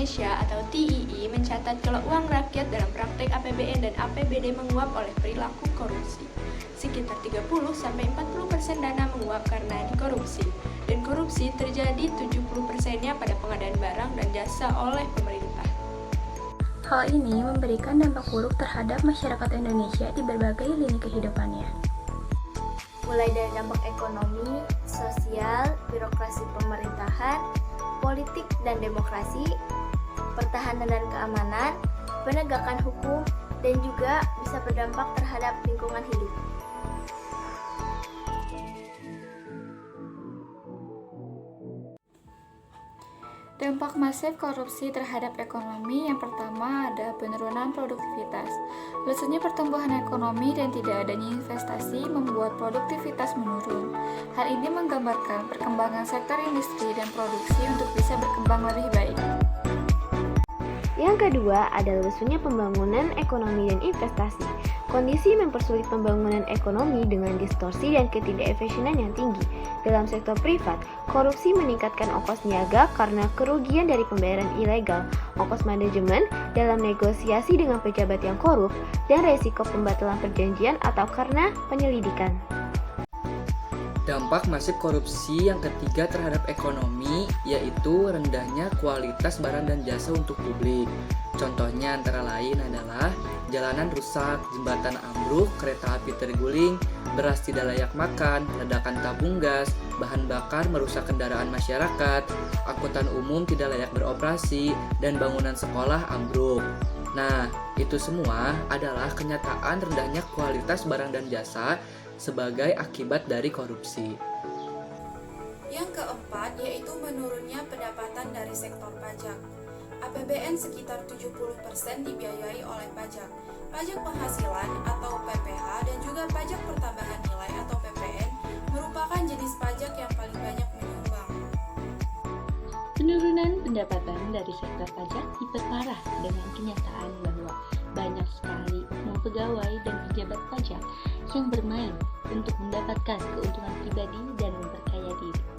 Indonesia atau TII mencatat kalau uang rakyat dalam praktek APBN dan APBD menguap oleh perilaku korupsi. Sekitar 30-40% dana menguap karena dikorupsi, dan korupsi terjadi 70%-nya pada pengadaan barang dan jasa oleh pemerintah. Hal ini memberikan dampak buruk terhadap masyarakat Indonesia di berbagai lini kehidupannya. Mulai dari dampak ekonomi, sosial, birokrasi pemerintahan, politik dan demokrasi, pertahanan dan keamanan, penegakan hukum, dan juga bisa berdampak terhadap lingkungan hidup. Dampak masif korupsi terhadap ekonomi yang pertama ada penurunan produktivitas. Lesunya pertumbuhan ekonomi dan tidak adanya investasi membuat produktivitas menurun. Hal ini menggambarkan perkembangan sektor industri dan produksi untuk bisa berkembang lebih baik. Yang kedua adalah lesunya pembangunan ekonomi dan investasi. Kondisi mempersulit pembangunan ekonomi dengan distorsi dan ketidakefisienan yang tinggi. Dalam sektor privat, korupsi meningkatkan ongkos niaga karena kerugian dari pembayaran ilegal, ongkos manajemen dalam negosiasi dengan pejabat yang korup, dan resiko pembatalan perjanjian atau karena penyelidikan. Dampak masif korupsi yang ketiga terhadap ekonomi yaitu rendahnya kualitas barang dan jasa untuk publik. Contohnya antara lain adalah jalanan rusak, jembatan ambruk, kereta api terguling, beras tidak layak makan, ledakan tabung gas, bahan bakar merusak kendaraan masyarakat, angkutan umum tidak layak beroperasi, dan bangunan sekolah ambruk. Nah, itu semua adalah kenyataan rendahnya kualitas barang dan jasa sebagai akibat dari korupsi. Yang keempat yaitu menurunnya pendapatan dari sektor pajak. APBN sekitar 70% dibiayai oleh pajak. Pajak penghasilan atau PPH dan juga pajak pertambahan nilai atau PPN merupakan jenis pajak yang paling banyak menyumbang. Penurunan pendapatan dari sektor pajak diperparah dengan kenyataan bahwa banyak sekali pegawai dan pejabat pajak yang bermain untuk mendapatkan keuntungan pribadi dan memperkaya diri.